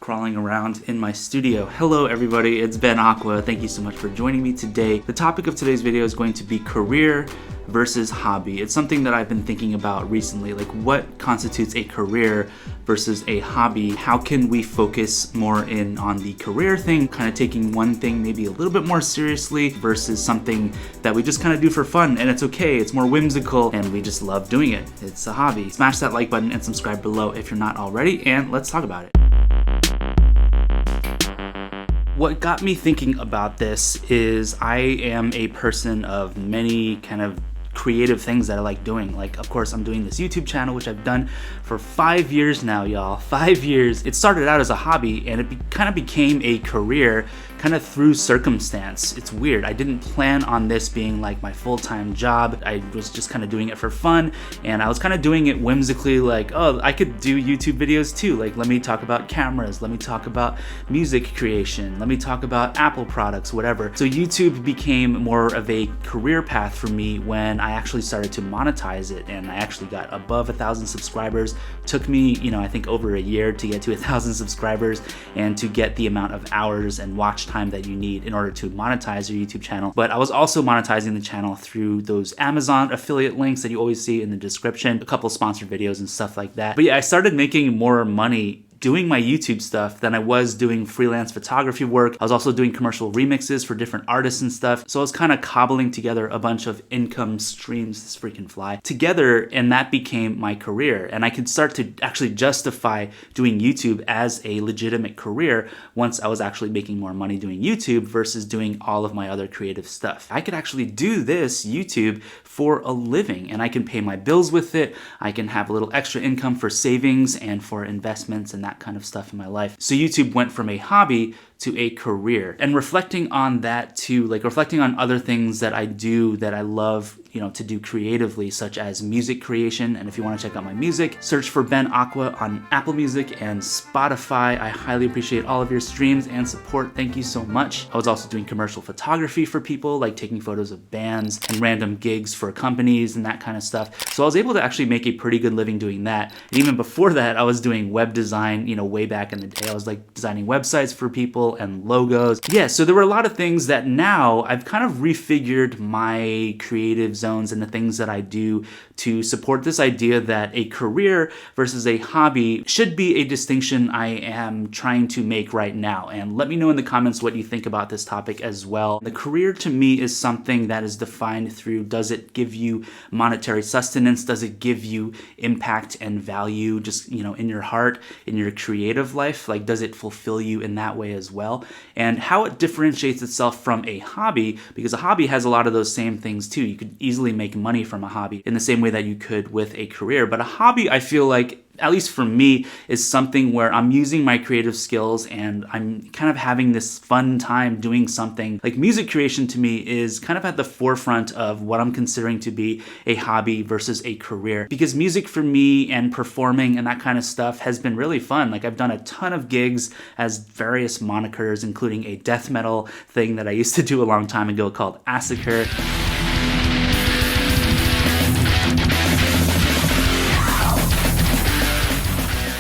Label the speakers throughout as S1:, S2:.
S1: crawling around in my studio. Hello everybody, it's Ben Aqua. Thank you so much for joining me today. The topic of today's video is going to be career versus hobby. It's something that I've been thinking about recently, like what constitutes a career versus a hobby? How can we focus more in on the career thing, kind of taking one thing maybe a little bit more seriously versus something that we just kind of do for fun and it's okay, it's more whimsical and we just love doing it. It's a hobby. Smash that like button and subscribe below if you're not already, and let's talk about it. What got me thinking about this is I am a person of many kind of creative things that I like doing. Like, of course, I'm doing this YouTube channel, which I've done for 5 years now, y'all. 5 years. It started out as a hobby and it kind of became a career kind of through circumstance. It's weird. I didn't plan on this being like my full-time job. I was just kind of doing it for fun, and I was kind of doing it whimsically, like, oh, I could do YouTube videos too. Like, let me talk about cameras, let me talk about music creation, let me talk about Apple products, whatever. So YouTube became more of a career path for me when I actually started to monetize it, and I actually got above 1,000 subscribers. Took me, I think over a year to get to 1,000 subscribers and to get the amount of hours and watch time that you need in order to monetize your YouTube channel. But I was also monetizing the channel through those Amazon affiliate links that you always see in the description, a couple sponsored videos and stuff like that. But yeah, I started making more money doing my YouTube stuff than I was doing freelance photography work. I was also doing commercial remixes for different artists and stuff. So I was kind of cobbling together a bunch of income streams, this freaking fly, together, and that became my career. And I could start to actually justify doing YouTube as a legitimate career once I was actually making more money doing YouTube versus doing all of my other creative stuff. I could actually do this YouTube for a living and I can pay my bills with it. I can have a little extra income for savings and for investments and that kind of stuff in my life. So YouTube went from a hobby to a career. And reflecting on that too, like reflecting on other things that I do that I love, to do creatively, such as music creation. And if you want to check out my music, search for Ben Aqua on Apple Music and Spotify. I highly appreciate all of your streams and support. Thank you so much. I was also doing commercial photography for people, like taking photos of bands and random gigs for companies and that kind of stuff. So I was able to actually make a pretty good living doing that. And even before that, I was doing web design, way back in the day. I was like designing websites for people and logos. Yeah, so there were a lot of things that now I've kind of refigured my creative zones and the things that I do to support this idea that a career versus a hobby should be a distinction I am trying to make right now. And let me know in the comments what you think about this topic as well. The career to me is something that is defined through, does it give you monetary sustenance? Does it give you impact and value just, in your heart, in your creative life? Like, does it fulfill you in that way as well? And how it differentiates itself from a hobby, because a hobby has a lot of those same things too. You could easily make money from a hobby in the same way that you could with a career. But a hobby, I feel like, at least for me, is something where I'm using my creative skills and I'm kind of having this fun time doing something. Like music creation to me is kind of at the forefront of what I'm considering to be a hobby versus a career. Because music for me and performing and that kind of stuff has been really fun. Like I've done a ton of gigs as various monikers, including a death metal thing that I used to do a long time ago called Massacre.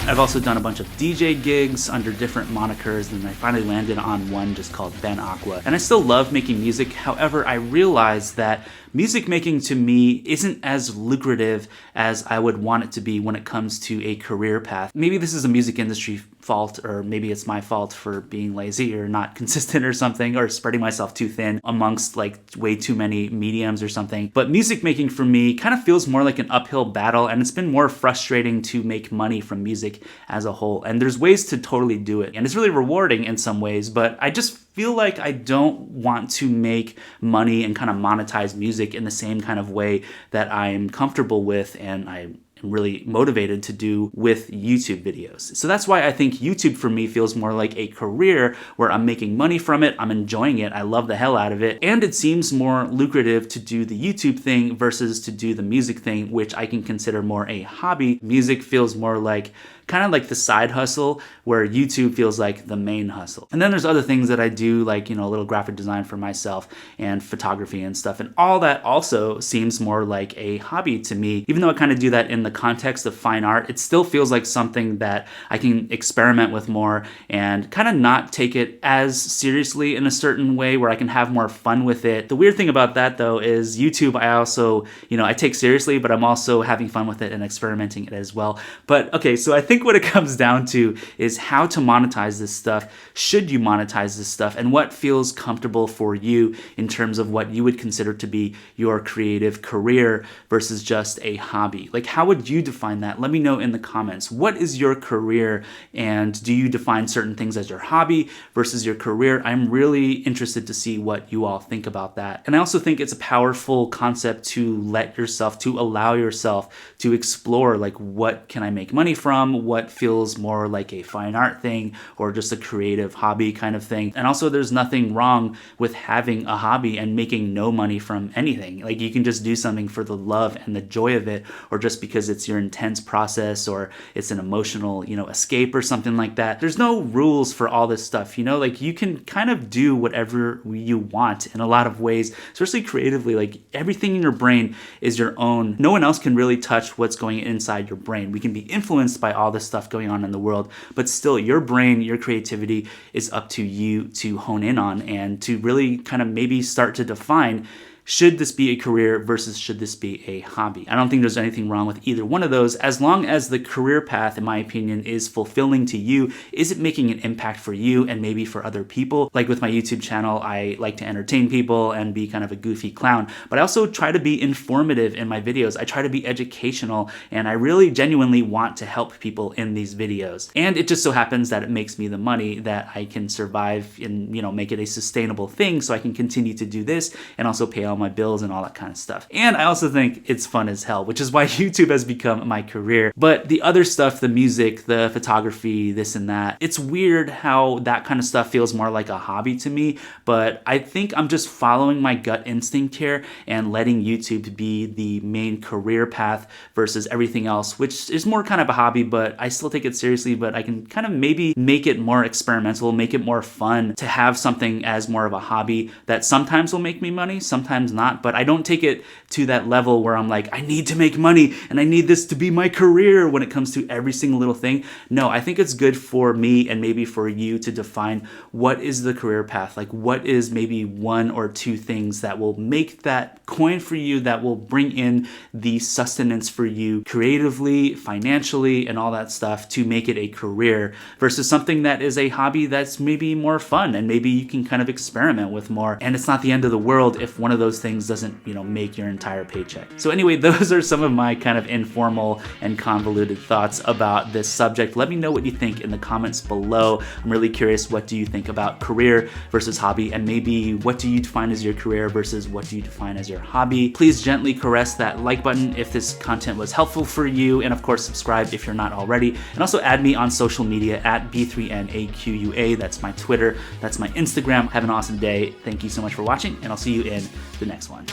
S1: I've also done a bunch of DJ gigs under different monikers, and I finally landed on one just called Ben Aqua. And I still love making music. However, I realized that music making to me isn't as lucrative as I would want it to be when it comes to a career path. Maybe this is a music industry fault, or maybe it's my fault for being lazy or not consistent or something, or spreading myself too thin amongst like way too many mediums or something. But music making for me kind of feels more like an uphill battle, and it's been more frustrating to make money from music as a whole. And there's ways to totally do it, and it's really rewarding in some ways, but I just feel like I don't want to make money and kind of monetize music in the same kind of way that I'm comfortable with and I'm really motivated to do with YouTube videos. So that's why I think YouTube for me feels more like a career where I'm making money from it, I'm enjoying it, I love the hell out of it, and it seems more lucrative to do the YouTube thing versus to do the music thing, which I can consider more a hobby. Music feels more like kind of like the side hustle, where YouTube feels like the main hustle. And then there's other things that I do, like, a little graphic design for myself and photography and stuff. And all that also seems more like a hobby to me. Even though I kind of do that in the context of fine art, it still feels like something that I can experiment with more and kind of not take it as seriously in a certain way, where I can have more fun with it. The weird thing about that though is YouTube, I also, I take seriously, but I'm also having fun with it and experimenting it as well. But okay, so I think what it comes down to is how to monetize this stuff. Should you monetize this stuff, and what feels comfortable for you in terms of what you would consider to be your creative career versus just a hobby? Like, how would you define that? Let me know in the comments. What is your career, and do you define certain things as your hobby versus your career? I'm really interested to see what you all think about that. And I also think it's a powerful concept to allow yourself to explore, like, what can I make money from? What feels more like a fine art thing or just a creative hobby kind of thing? And also, there's nothing wrong with having a hobby and making no money from anything. Like, you can just do something for the love and the joy of it, or just because it's your intense process or it's an emotional, escape or something like that. There's no rules for all this stuff, like, you can kind of do whatever you want in a lot of ways, especially creatively. Like, everything in your brain is your own. No one else can really touch what's going inside your brain. We can be influenced by all this stuff going on in the world, but still, your brain, your creativity is up to you to hone in on and to really kind of maybe start to define, should this be a career versus should this be a hobby? I don't think there's anything wrong with either one of those, as long as the career path, in my opinion, is fulfilling to you. Is it making an impact for you and maybe for other people? Like with my YouTube channel, I like to entertain people and be kind of a goofy clown, but I also try to be informative in my videos. I try to be educational, and I really genuinely want to help people in these videos. And it just so happens that it makes me the money that I can survive and, make it a sustainable thing, so I can continue to do this and also pay all my bills and all that kind of stuff. And I also think it's fun as hell, which is why YouTube has become my career. But the other stuff, the music, the photography, this and that, it's weird how that kind of stuff feels more like a hobby to me. But I think I'm just following my gut instinct here and letting YouTube be the main career path versus everything else, which is more kind of a hobby, but I still take it seriously. But I can kind of maybe make it more experimental, make it more fun to have something as more of a hobby that sometimes will make me money, sometimes not. But I don't take it to that level where I'm like, I need to make money and I need this to be my career when it comes to every single little thing. No, I think it's good for me and maybe for you to define what is the career path. Like, what is maybe one or two things that will make that coin for you, that will bring in the sustenance for you creatively, financially, and all that stuff to make it a career, versus something that is a hobby that's maybe more fun and maybe you can kind of experiment with more. And it's not the end of the world if one of those things doesn't, make your entire paycheck. So anyway, those are some of my kind of informal and convoluted thoughts about this subject. Let me know what you think in the comments below. I'm really curious, what do you think about career versus hobby? And maybe what do you define as your career versus what do you define as your hobby? Please gently caress that like button if this content was helpful for you. And of course, subscribe if you're not already. And also add me on social media at B3NAQUA. That's my Twitter. That's my Instagram. Have an awesome day. Thank you so much for watching, and I'll see you in the next one.